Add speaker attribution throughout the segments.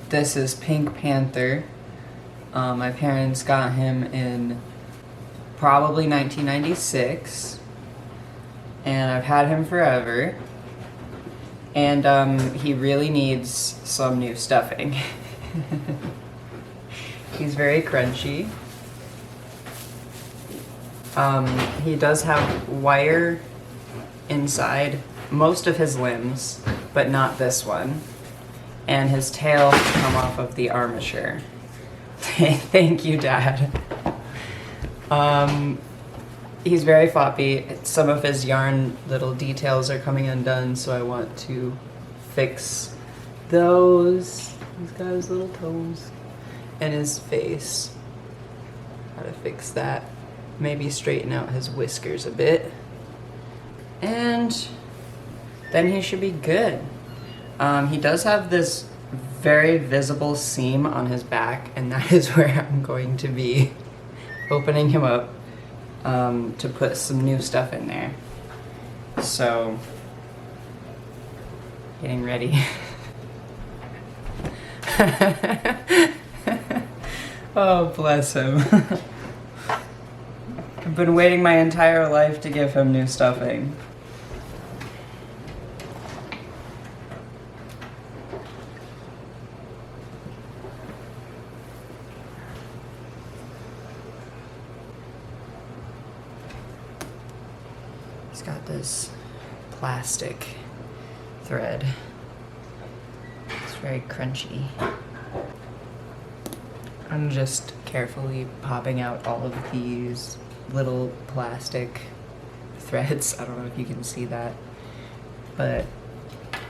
Speaker 1: This is Pink Panther. My parents got him in probably 1996, and I've had him forever. And he really needs some new stuffing. He's very crunchy. He does have wire inside most of his limbs, but not this one. And his tail can come off of the armature. Thank you, Dad. He's very floppy. Some of his yarn little details are coming undone, so I want to fix those. He's got his little toes and his face. How to fix that. Maybe straighten out his whiskers a bit. And then he should be good. He does have this very visible seam on his back, and that is where I'm going to be opening him up to put some new stuff in there. So, getting ready. Oh, bless him. I've been waiting my entire life to give him new stuffing. He's got this plastic thread. It's very crunchy. I'm just carefully popping out all of these little plastic threads. I don't know if you can see that, but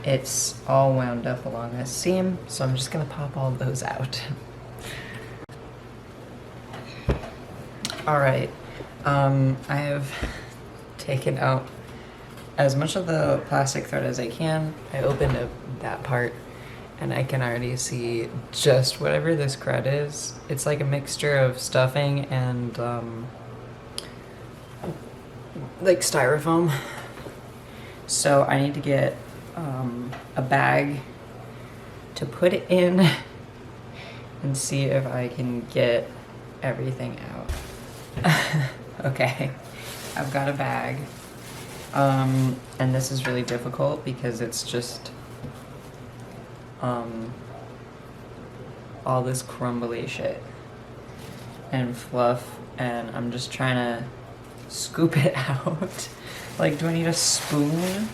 Speaker 1: it's all wound up along this seam, so I'm just gonna pop all those out. All right, I have taken out as much of the plastic thread as I can. I opened up that part and I can already see just whatever this crud is. It's like a mixture of stuffing and like styrofoam. So I need to get a bag to put it in and see if I can get everything out. Okay, I've got a bag. And this is really difficult because it's just all this crumbly shit and fluff, and I'm just trying to scoop it out. Like, do I need a spoon?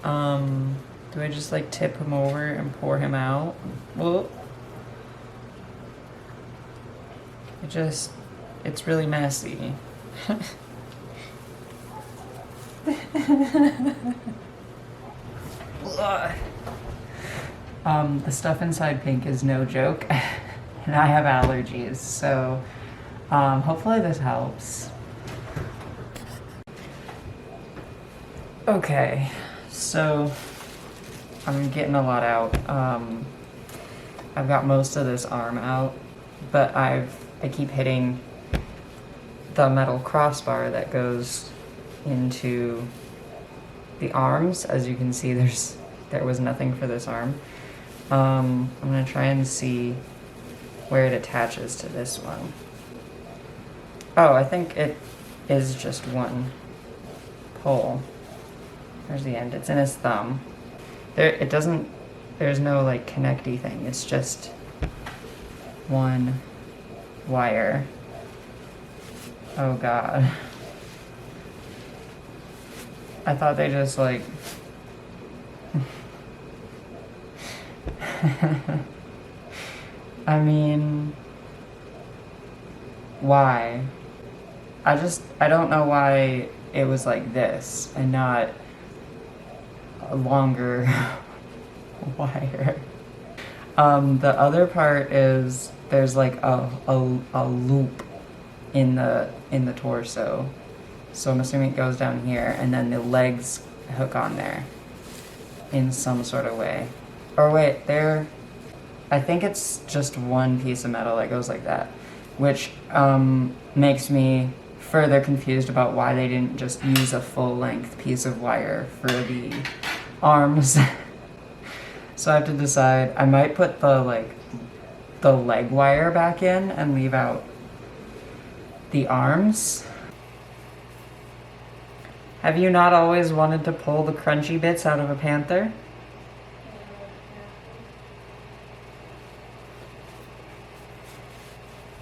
Speaker 1: Do I just like tip him over and pour him out? Well, it's really messy. The stuff inside Pink is no joke, and I have allergies, so hopefully this helps. Okay, so I'm getting a lot out. I've got most of this arm out, but I keep hitting the metal crossbar that goes into the arms. As you can see, there was nothing for this arm. I'm gonna try and see where it attaches to this one. Oh, I think it is just one pole. There's the end. It's in his thumb. There's no like connecty thing. It's just one wire. Oh God. I thought they just like I mean, why? I don't know why it was like this and not a longer wire. The other part is there's like a loop in the torso. So I'm assuming it goes down here and then the legs hook on there in some sort of way. Or wait, I think it's just one piece of metal that goes like that, which makes me further confused about why they didn't just use a full-length piece of wire for the arms. So I have to decide. I might put the leg wire back in and leave out the arms. Have you not always wanted to pull the crunchy bits out of a panther?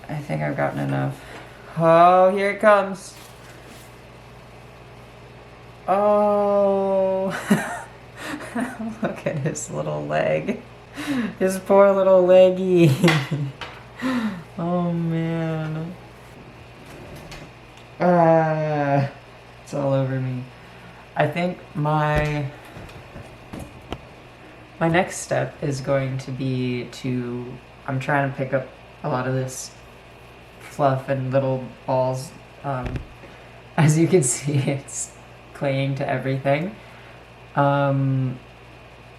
Speaker 1: I think I've gotten enough. Oh, here it comes. Oh, look at his little leg. His poor little leggy. Oh man. It's all over me. I think my next step is going to be I'm trying to pick up a lot of this fluff and little balls. As you can see, it's clinging to everything.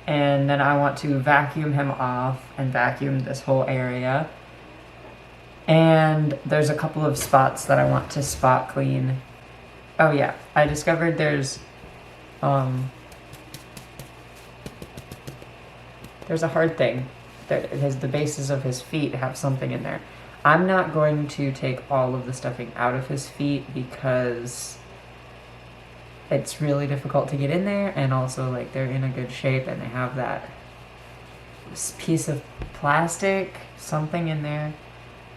Speaker 1: And then I want to vacuum him off and vacuum this whole area. And there's a couple of spots that I want to spot clean. Oh yeah, I discovered there's a hard thing. The bases of his feet have something in there. I'm not going to take all of the stuffing out of his feet because it's really difficult to get in there, and also like they're in a good shape and they have that piece of plastic, something in there.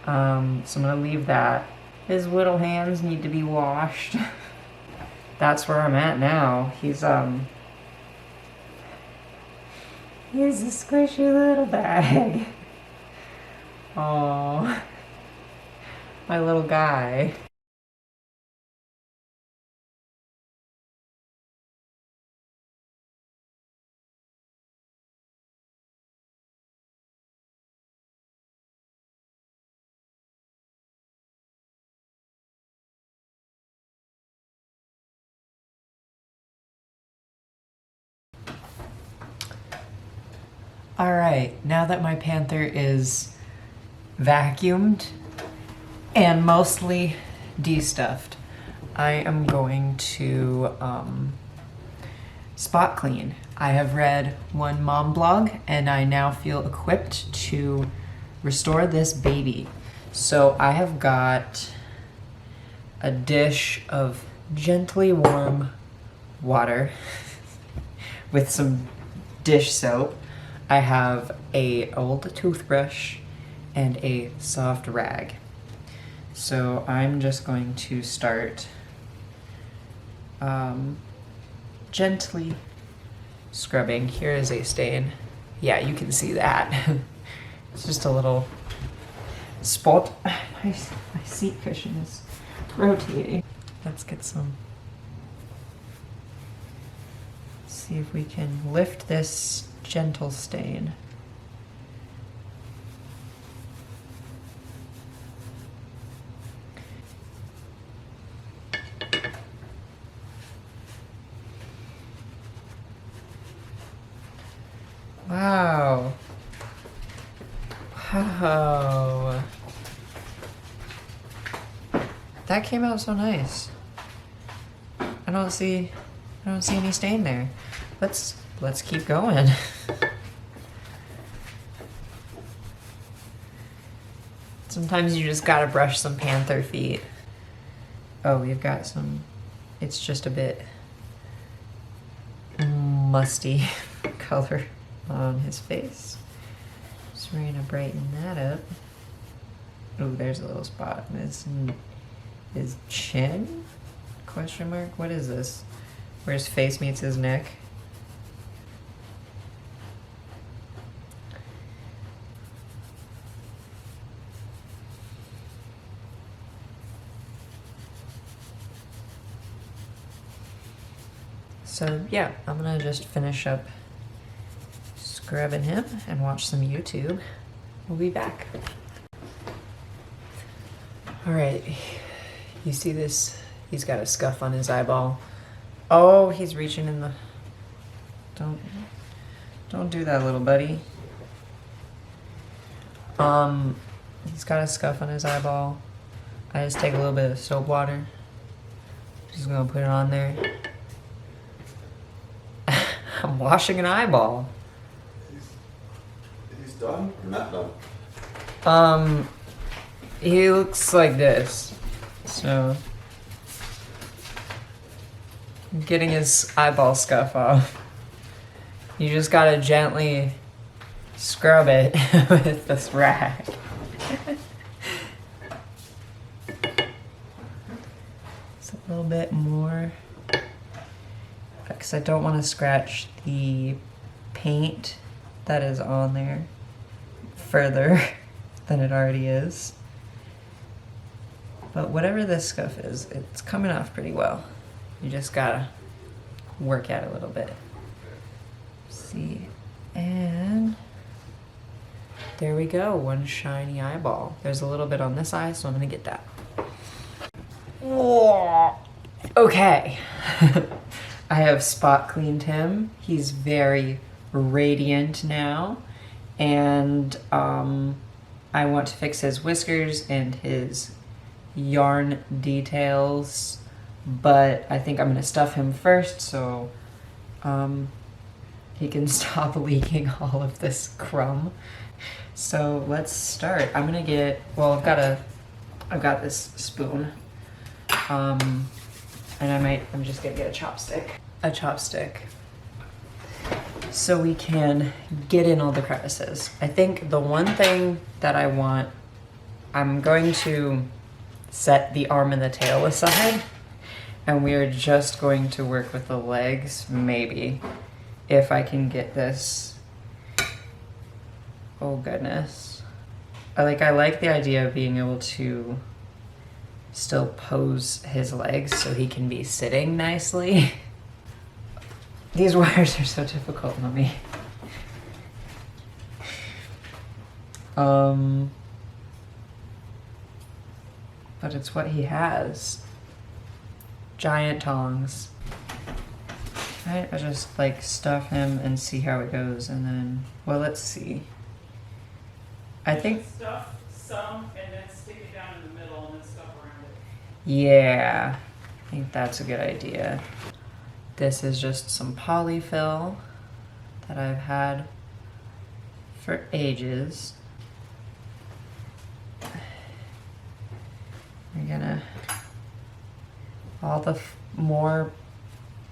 Speaker 1: So I'm gonna leave that. His little hands need to be washed. That's where I'm at now. He's a squishy little bag. Oh, my little guy. All right, now that my panther is vacuumed and mostly de-stuffed, I am going to spot clean. I have read one mom blog and I now feel equipped to restore this baby. So I have got a dish of gently warm water with some dish soap. I have a old toothbrush and a soft rag. So I'm just going to start gently scrubbing. Here is a stain. Yeah, you can see that. It's just a little spot. My seat cushion is rotating. Let's get some. See if we can lift this gentle stain. Wow. Wow. That came out so nice. I don't see any stain there. Let's keep going. Sometimes you just gotta brush some panther feet. Oh, we've got some, it's just a bit musty color on his face. So we're gonna brighten that up. Oh, there's a little spot. His chin? Question mark? What is this? Where his face meets his neck? So yeah, I'm gonna just finish up scrubbing him and watch some YouTube. We'll be back. All right, you see this? He's got a scuff on his eyeball. Oh, he's reaching in the, don't do that, little buddy. He's got a scuff on his eyeball. I just take a little bit of soap water. Just gonna put it on there. I'm washing an eyeball.
Speaker 2: done or not done?
Speaker 1: He looks like this. So, getting his eyeball scuff off. You just gotta gently scrub it with this rag. Just a little bit more. Because I don't want to scratch the paint that is on there further than it already is. But whatever this scuff is, it's coming off pretty well. You just gotta work at it a little bit. See, and there we go, one shiny eyeball. There's a little bit on this eye, so I'm gonna get that. Okay. I have spot cleaned him. He's very radiant now. And I want to fix his whiskers and his yarn details. But I think I'm going to stuff him first so he can stop leaking all of this crumb. So let's start. I'm going to get, well, I've got this spoon. And I'm just gonna get a chopstick. So we can get in all the crevices. I think the one thing that I want, I'm going to set the arm and the tail aside, and we are just going to work with the legs, maybe, if I can get this. Oh goodness. I like the idea of being able to still pose his legs so he can be sitting nicely. These wires are so difficult, Mommy. But it's what he has. Giant tongs. Right, I just like stuff him and see how it goes, and then, well, let's see. I think
Speaker 3: stuff some and then stick it down in the middle and then stuff around it.
Speaker 1: Yeah, I think that's a good idea. This is just some polyfill that I've had for ages. We're gonna, all the more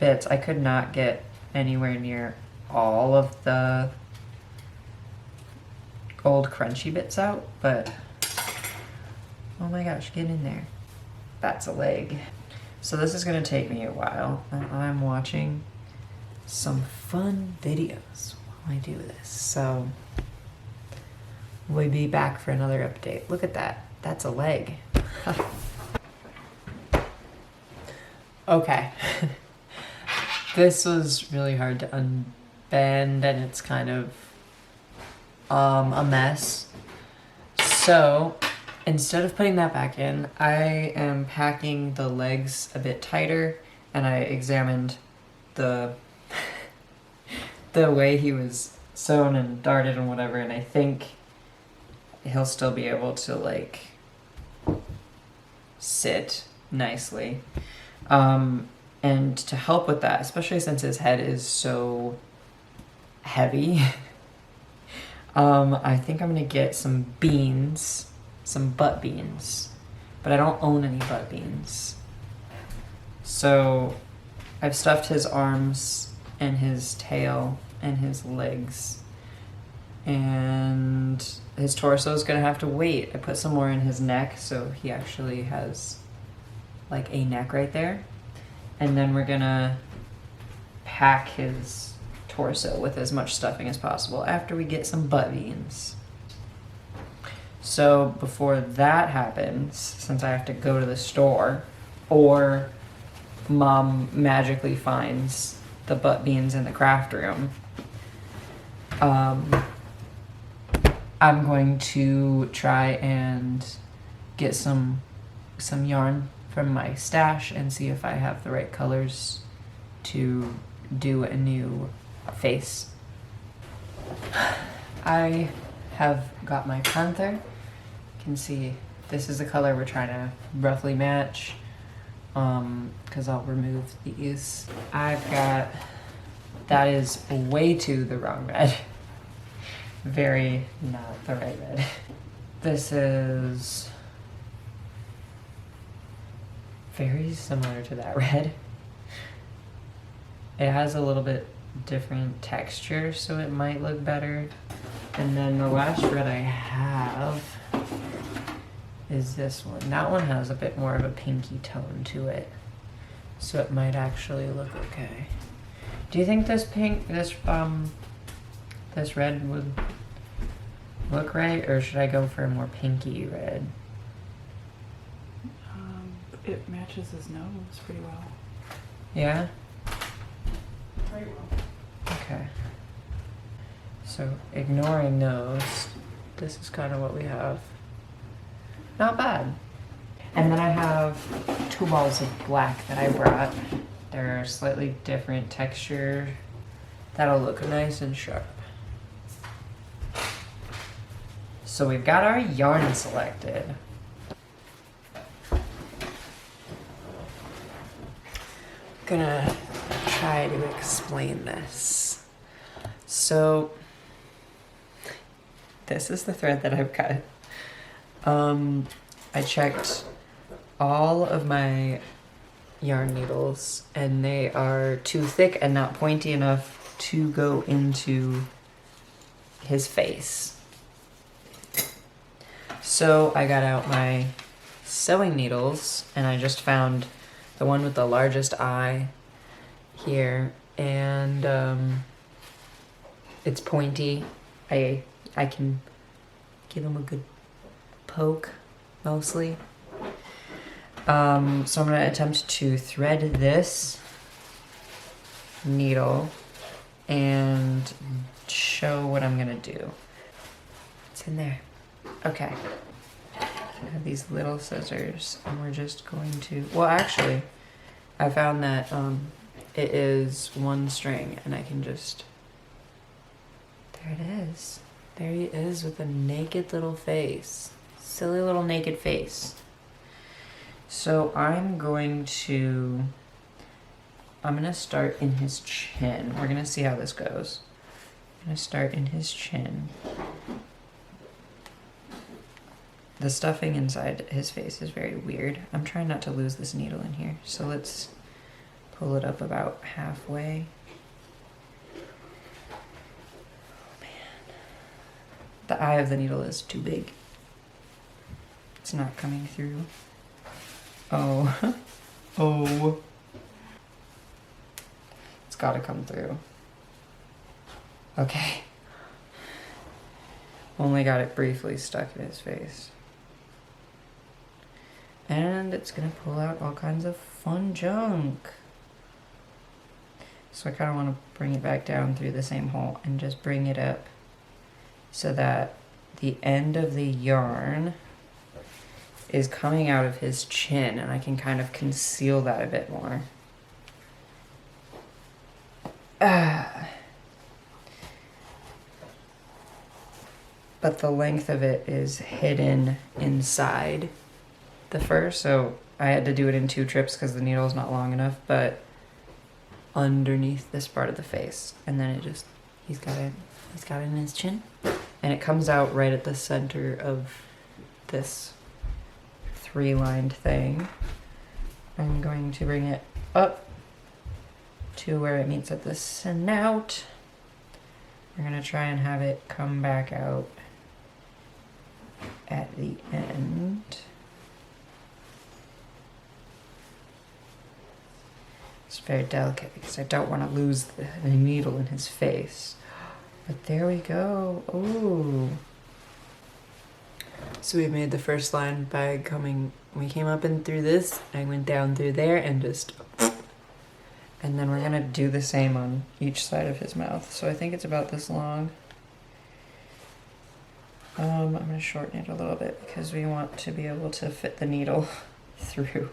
Speaker 1: bits, I could not get anywhere near all of the old crunchy bits out, but oh my gosh, get in there. That's a leg. So this is gonna take me a while, and I'm watching some fun videos while I do this. So we'll be back for another update. Look at that, that's a leg. Okay. This was really hard to unbend, and it's kind of a mess. So instead of putting that back in, I am packing the legs a bit tighter, and I examined the way he was sewn and darted and whatever, and I think he'll still be able to like sit nicely. And to help with that, especially since his head is so heavy, I think I'm gonna get some beans, some butt beans, but I don't own any butt beans. So I've stuffed his arms and his tail and his legs, and his torso is gonna have to wait. I put some more in his neck, so he actually has like a neck right there. And then we're gonna pack his torso with as much stuffing as possible after we get some butt beans. So before that happens, since I have to go to the store, or Mom magically finds the butt beans in the craft room, I'm going to try and get some yarn from my stash and see if I have the right colors to do a new face. I have got my Panther. You can see this is the color we're trying to roughly match, because I'll remove these. I've got, that is way to the wrong red. very not the right red. This is very similar to that red. It has a little bit different texture, so it might look better. And then the last red I have is this one. That one has a bit more of a pinky tone to it, so it might actually look okay. Do you think this this red would look right, or should I go for a more pinky red?
Speaker 3: It matches his nose pretty well.
Speaker 1: Yeah?
Speaker 3: Very well.
Speaker 1: Okay. So ignoring those, this is kind of what we have. Not bad. And then I have 2 balls of black that I brought. They're slightly different texture. That'll look nice and sharp. So we've got our yarn selected. Gonna try to explain this. So this is the thread that I've cut. I checked all of my yarn needles and they are too thick and not pointy enough to go into his face. So I got out my sewing needles and I just found the one with the largest eye here, and it's pointy. I can give him a good poke, mostly. So I'm gonna attempt to thread this needle and show what I'm gonna do. It's in there. Okay. I have these little scissors and we're just going to, well actually, I found that it is 1 string and I can just, there it is. There he is with a naked little face. Silly little naked face. So I'm gonna start in his chin. We're gonna see how this goes. I'm gonna start in his chin. The stuffing inside his face is very weird. I'm trying not to lose this needle in here. So let's pull it up about halfway. Oh man. The eye of the needle is too big. It's not coming through. Oh. Oh. It's gotta come through. Okay. Only got it briefly stuck in his face. And it's gonna pull out all kinds of fun junk. So I kind of want to bring it back down through the same hole and just bring it up so that the end of the yarn is coming out of his chin and I can kind of conceal that a bit more. But the length of it is hidden inside the fur, so I had to do it in 2 trips because the needle is not long enough, but underneath this part of the face, and then it just, he's got it in his chin, and it comes out right at the center of this 3-lined thing. I'm going to bring it up to where it meets at the snout. We're gonna try and have it come back out at the end. It's very delicate because I don't want to lose the needle in his face. But there we go. Ooh. So we made the first line by we came up and through this, I went down through there and just, and then we're gonna do the same on each side of his mouth. So I think it's about this long. I'm gonna shorten it a little bit because we want to be able to fit the needle through.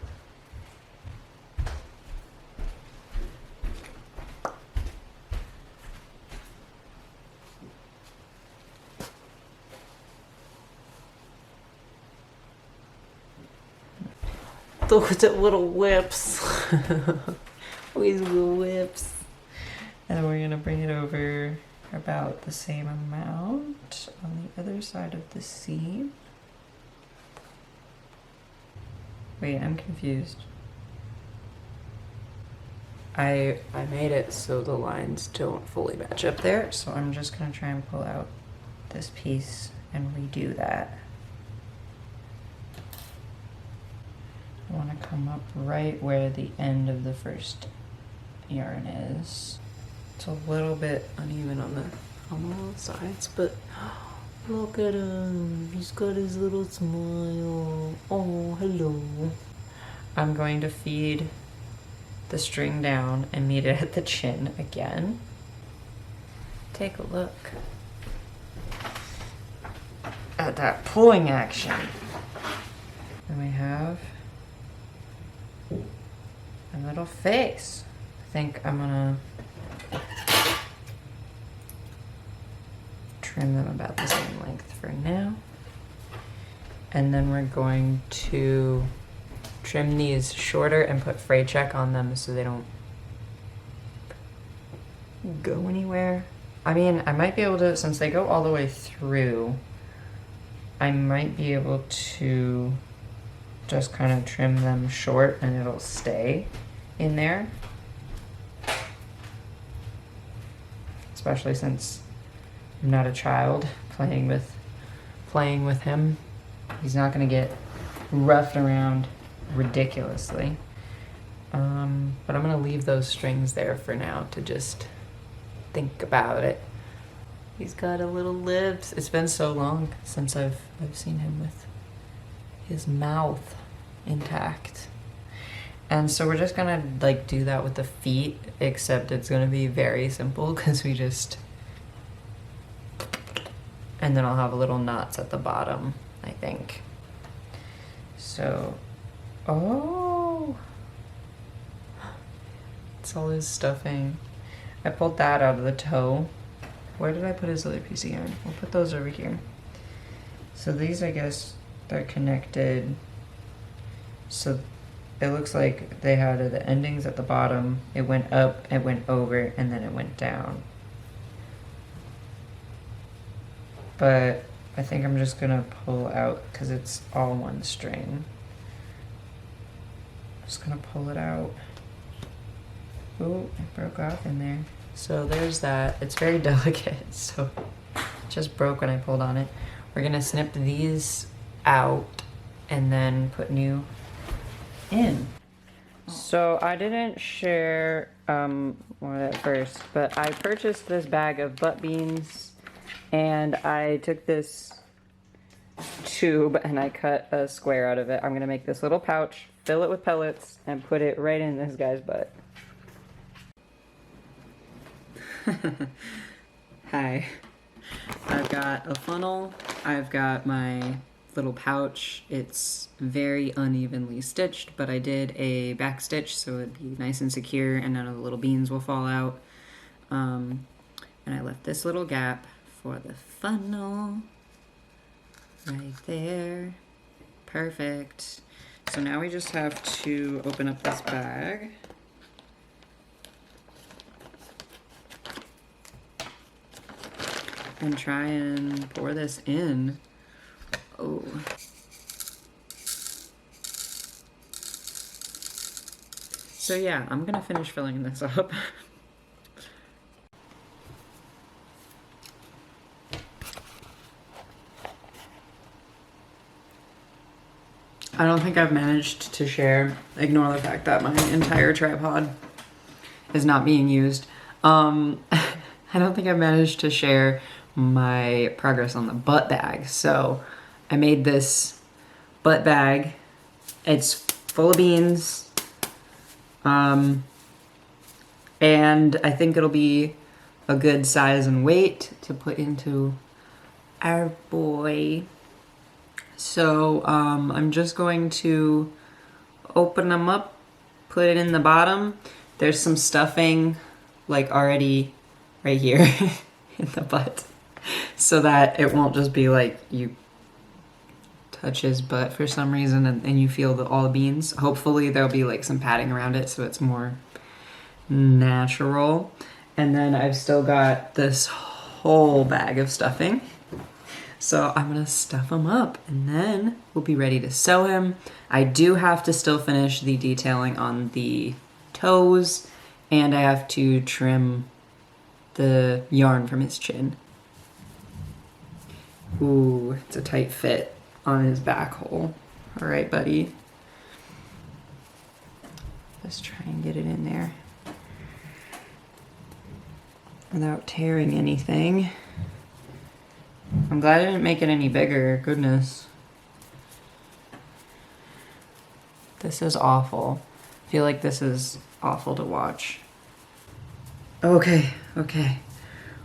Speaker 1: Those are little whips. These little whips. And then we're gonna bring it over about the same amount on the other side of the seam. Wait, I'm confused. I made it so the lines don't fully match up there, so I'm just gonna try and pull out this piece and redo that. I want to come up right where the end of the first yarn is. It's a little bit uneven on the sides, but look at him. He's got his little smile. Oh, hello. I'm going to feed the string down and meet it at the chin again. Take a look at that pulling action. And we have a little face. I think I'm gonna trim them about the same length for now. And then we're going to trim these shorter and put fray check on them so they don't go anywhere. I mean, I might be able to, since they go all the way through, I might be able to just kind of trim them short and it'll stay in there. Especially since I'm not a child playing with him. He's not gonna get roughed around ridiculously. But I'm gonna leave those strings there for now to just think about it. He's got a little lips. It's been so long since I've seen him with his mouth intact. And so we're just gonna like do that with the feet, except it's gonna be very simple because we just, and then I'll have little knots at the bottom, I think. So, oh, it's all his stuffing. I pulled that out of the toe. Where did I put his other piece of yarn? We'll put those over here. So these, I guess, they're connected. So it looks like they had the endings at the bottom. It went up, it went over, and then it went down. But I think I'm just gonna pull out because it's all one string. I'm just gonna pull it out. Ooh, it broke off in there. So there's that. It's very delicate, so it just broke when I pulled on it. We're gonna snip these out and then put new in. So I didn't share more of that first, but I purchased this bag of butt beans and I took this tube and I cut a square out of it. I'm gonna make this little pouch, fill it with pellets, and put it right in this guy's butt. Hi. I've got a funnel, I've got my little pouch. It's very unevenly stitched, but I did a back stitch so it'd be nice and secure and none of the little beans will fall out. And I left this little gap for the funnel right there. Perfect. So now we just have to open up this bag. And try and pour this in. Oh. So yeah, I'm gonna finish filling this up. I don't think I've managed to share, ignore the fact that my entire tripod is not being used. I don't think I've managed to share my progress on the butt bag. So I made this butt bag. It's full of beans. And I think it'll be a good size and weight to put into our boy. So I'm just going to open them up, put it in the bottom. There's some stuffing like already right here in the butt, so that it won't just be like you touch his butt for some reason and you feel all the beans. Hopefully there'll be like some padding around it so it's more natural. And then I've still got this whole bag of stuffing. So I'm gonna stuff him up and then we'll be ready to sew him. I do have to still finish the detailing on the toes and I have to trim the yarn from his chin. Ooh, it's a tight fit on his back hole. All right, buddy. Let's try and get it in there without tearing anything. I'm glad I didn't make it any bigger, goodness. This is awful. I feel like this is awful to watch. Okay.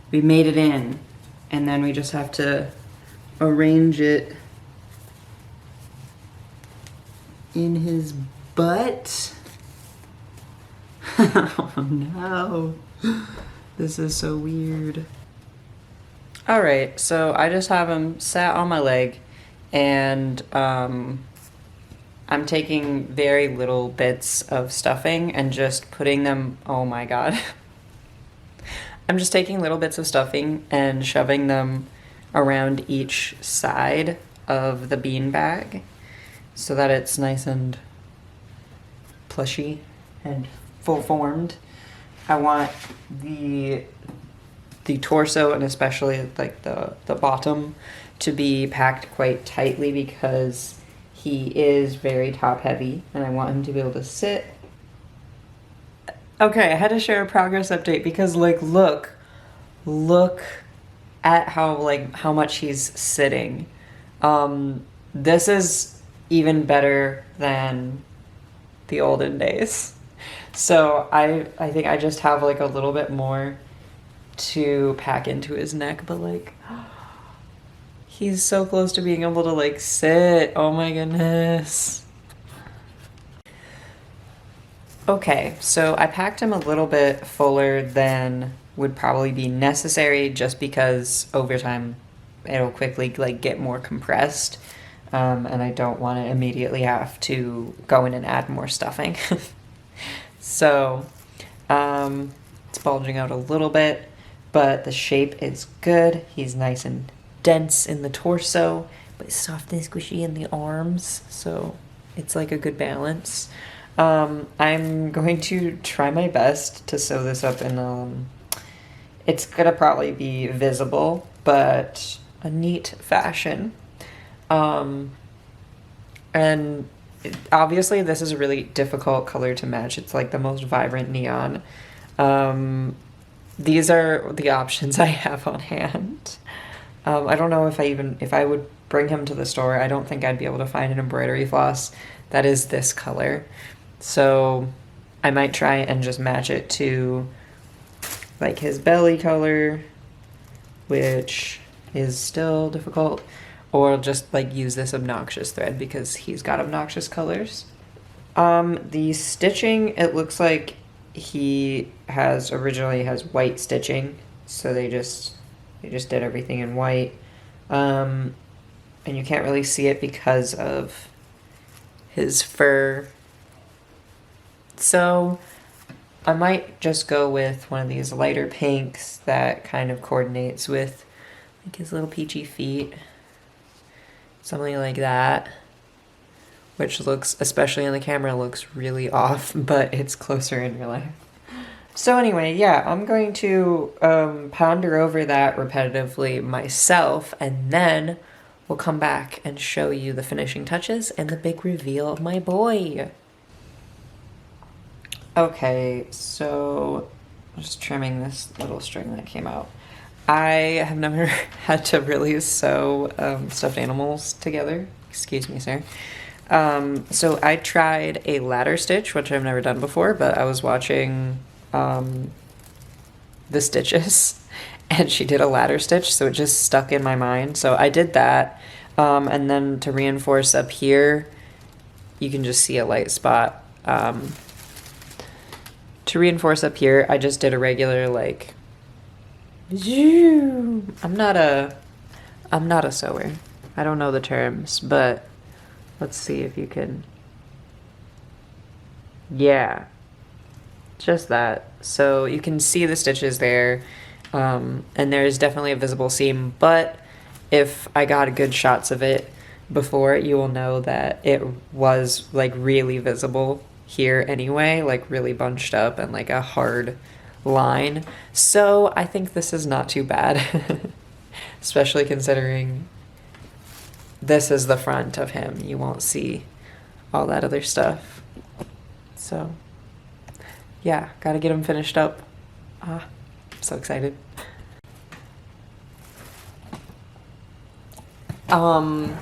Speaker 1: We made it in, and then we just have to arrange it in his butt. Oh no. This is so weird. All right, so I just have him sat on my leg and I'm taking very little bits of stuffing and just putting them, oh my God. I'm just taking little bits of stuffing and shoving them around each side of the bean bag so that it's nice and plushy and full formed. I want the torso and especially like the bottom to be packed quite tightly because he is very top heavy and I want him to be able to sit. Okay, I had to share a progress update because like look at how much he's sitting. This is even better than the olden days. So I think I just have like a little bit more to pack into his neck, but like he's so close to being able to like sit. Oh my goodness. Okay, so I packed him a little bit fuller than would probably be necessary just because over time it'll quickly like get more compressed. And I don't want to immediately have to go in and add more stuffing. So it's bulging out a little bit, but the shape is good. He's nice and dense in the torso, but soft and squishy in the arms. So it's like a good balance. I'm going to try my best to sew this up in, it's gonna probably be visible, but a neat fashion. And obviously this is a really difficult color to match. It's like the most vibrant neon. These are the options I have on hand. I don't know if I would bring him to the store, I don't think I'd be able to find an embroidery floss that is this color. So I might try and just match it to like his belly color, which is still difficult, or just like use this obnoxious thread because he's got obnoxious colors. The stitching, it looks like he originally has white stitching, so they just did everything in white. And you can't really see it because of his fur. So I might just go with one of these lighter pinks that kind of coordinates with like his little peachy feet. Something like that. Which looks, especially on the camera, looks really off, but it's closer in real life. So anyway, yeah, I'm going to ponder over that repetitively myself, and then we'll come back and show you the finishing touches and the big reveal of my boy. Okay, so I'm just trimming this little string that came out. I have never had to really sew stuffed animals together. Excuse me, sir. So I tried a ladder stitch, which I've never done before, but I was watching the stitches and she did a ladder stitch, so it just stuck in my mind. So I did that. And then to reinforce up here, you can just see a light spot. To reinforce up here, I just did a regular like, I'm not a sewer. I don't know the terms, but let's see if you can. Yeah, just that. So you can see the stitches there.
Speaker 2: And there is definitely a visible seam, but if I got good shots of it before, you will know that it was like really visible here anyway, like really bunched up and like a hard line. So I think this is not too bad, especially considering this is the front of him. You won't see all that other stuff. So yeah, gotta get him finished up. I'm so excited. I'm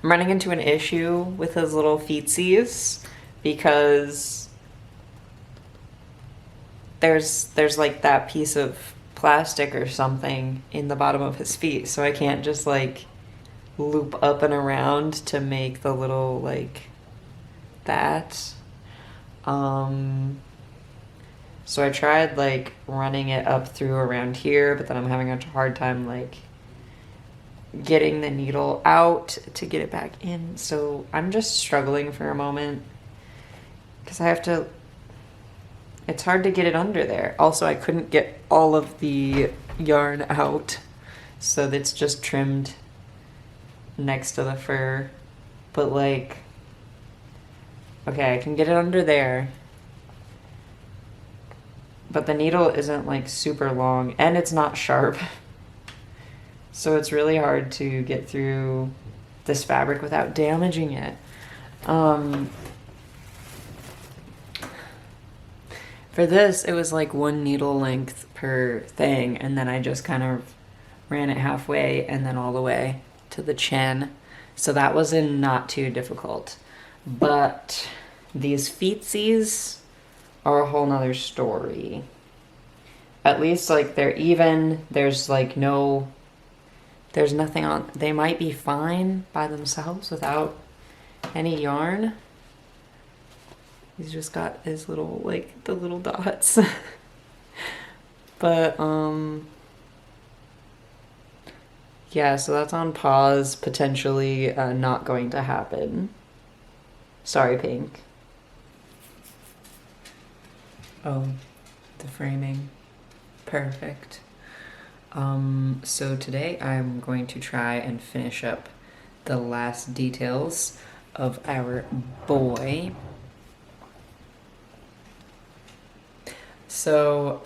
Speaker 2: running into an issue with his little feetsies because there's like that piece of plastic or something in the bottom of his feet, so I can't just like loop up and around to make the little like that. So I tried like running it up through around here, but then I'm having a hard time like getting the needle out to get it back in. So I'm just struggling for a moment because I have to, it's hard to get it under there. Also, I couldn't get all of the yarn out, so that's just trimmed next to the fur. But like, okay, I can get it under there, but the needle isn't like super long and it's not sharp. So it's really hard to get through this fabric without damaging it. For this, it was like 1 needle length per thing, and then I just kind of ran it halfway and then all the way to the chin. So that was not too difficult. But these feetsies are a whole nother story. At least like they're even, there's like no, there's nothing on, they might be fine by themselves without any yarn. He's just got his little, like, the little dots. But, yeah, so that's on pause, potentially not going to happen. Sorry, Pink. Oh, the framing. Perfect. So today I'm going to try and finish up the last details of our boy. So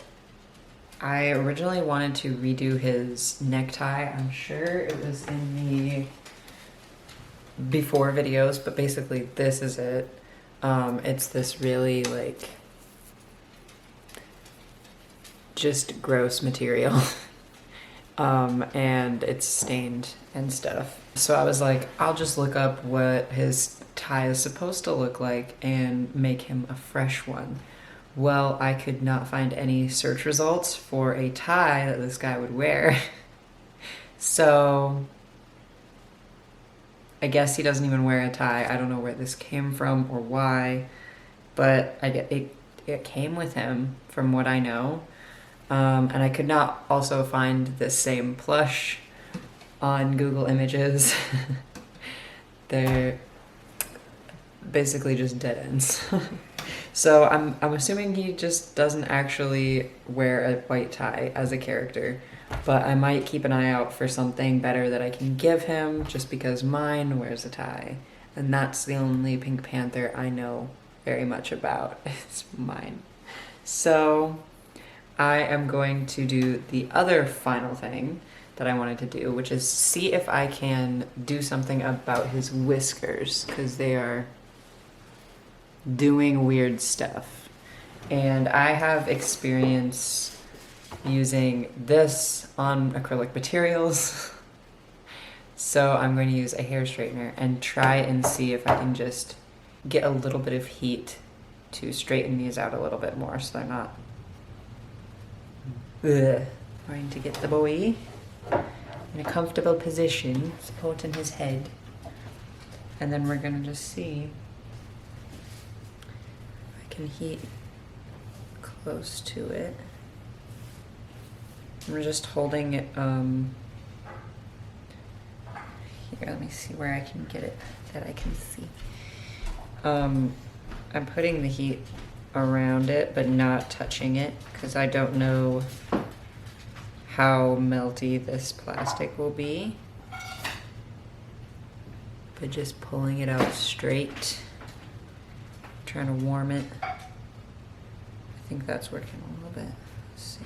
Speaker 2: I originally wanted to redo his necktie. I'm sure it was in the before videos, but basically this is it. It's this really like just gross material. And it's stained and stuff. So I was like, I'll just look up what his tie is supposed to look like and make him a fresh one. Well, I could not find any search results for a tie that this guy would wear. So I guess he doesn't even wear a tie. I don't know where this came from or why, but it came with him from what I know. And I could not also find this same plush on Google Images. They're basically just dead ends. So I'm assuming he just doesn't actually wear a white tie as a character, but I might keep an eye out for something better that I can give him just because mine wears a tie. And that's the only Pink Panther I know very much about. It's mine. So I am going to do the other final thing that I wanted to do, which is see if I can do something about his whiskers, because they are doing weird stuff. And I have experience using this on acrylic materials. So I'm going to use a hair straightener and try and see if I can just get a little bit of heat to straighten these out a little bit more so they're not trying to get the boy in a comfortable position, supporting his head. And then we're gonna just see if I can heat close to it. I'm just holding it, here, let me see where I can get it that I can see. I'm putting the heat around it, but not touching it, because I don't know how melty this plastic will be by just pulling it out straight, trying to warm it. I think that's working a little bit. Let's see.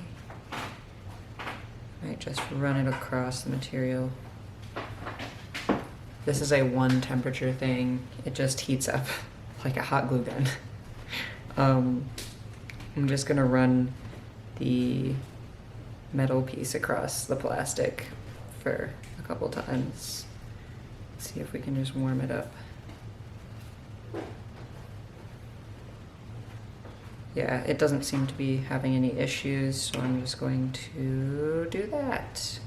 Speaker 2: Might just run it across the material. This is a one temperature thing. It just heats up like a hot glue gun. I'm just gonna run the metal piece across the plastic for a couple times. See if we can just warm it up. Yeah, it doesn't seem to be having any issues, so I'm just going to do that.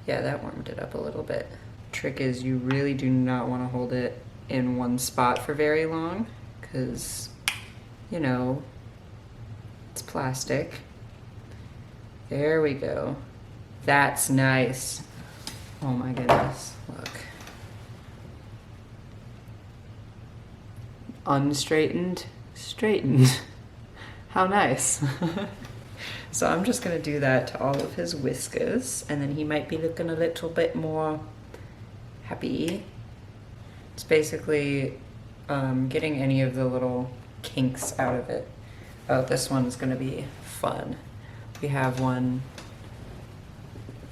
Speaker 2: Yeah, that warmed it up a little bit. Trick is you really do not want to hold it in one spot for very long because, you know, it's plastic. There we go. That's nice. Oh my goodness, look. Unstraightened, straightened. How nice. So I'm just gonna do that to all of his whiskers, and then he might be looking a little bit more happy. It's basically getting any of the little kinks out of it. Oh, this one's gonna be fun. We have one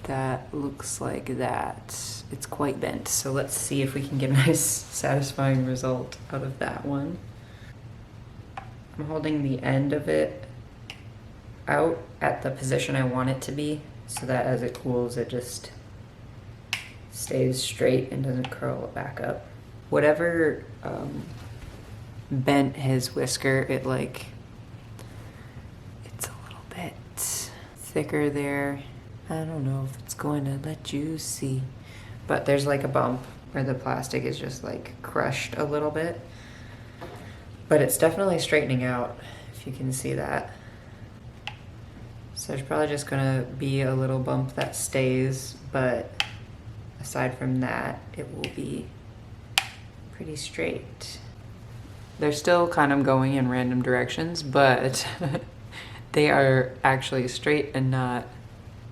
Speaker 2: that looks like that. It's quite bent, so let's see if we can get a nice satisfying result out of that one. I'm holding the end of it out at the position I want it to be so that as it cools it just stays straight and doesn't curl back up. Whatever bent his whisker, it's a little bit thicker there. I don't know if it's going to let you see, but there's like a bump where the plastic is just like crushed a little bit. But it's definitely straightening out, if you can see that. So there's probably just gonna be a little bump that stays, but aside from that, it will be pretty straight. They're still kind of going in random directions, but they are actually straight and not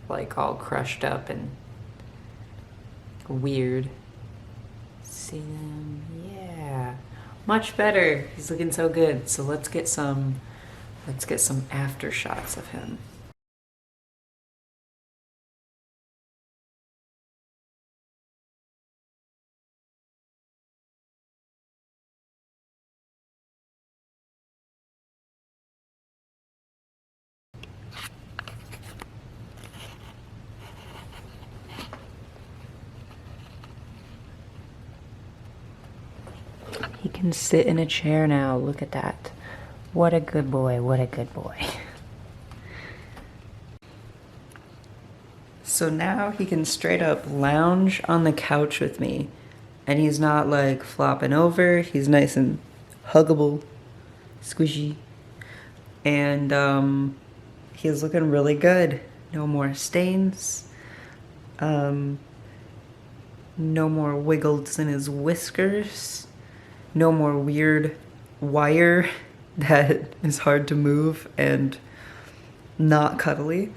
Speaker 2: like all crushed up and weird. See them? Yeah. Much better. He's looking so good. So let's get some after shots of him. He can sit in a chair now. Look at that. What a good boy. What a good boy. So now he can straight up lounge on the couch with me. And he's not like flopping over. He's nice and huggable, squishy. And he's looking really good. No more stains. No more wiggles in his whiskers. No more weird wire that is hard to move and not cuddly.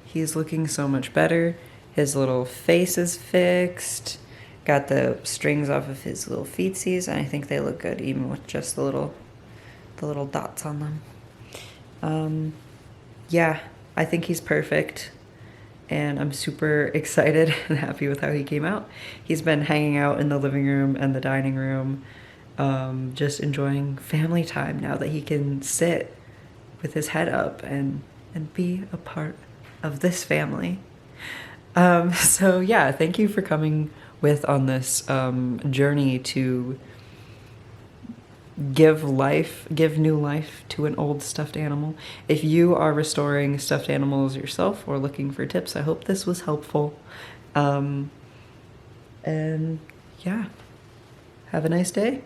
Speaker 2: He's looking so much better. His little face is fixed. Got the strings off of his little feetsies, and I think they look good even with just the little dots on them. Yeah, I think he's perfect. And I'm super excited and happy with how he came out. He's been hanging out in the living room and the dining room, just enjoying family time now that he can sit with his head up and be a part of this family. So yeah, thank you for coming with on this journey to give new life to an old stuffed animal. If you are restoring stuffed animals yourself or looking for tips, I hope this was helpful. And yeah, have a nice day.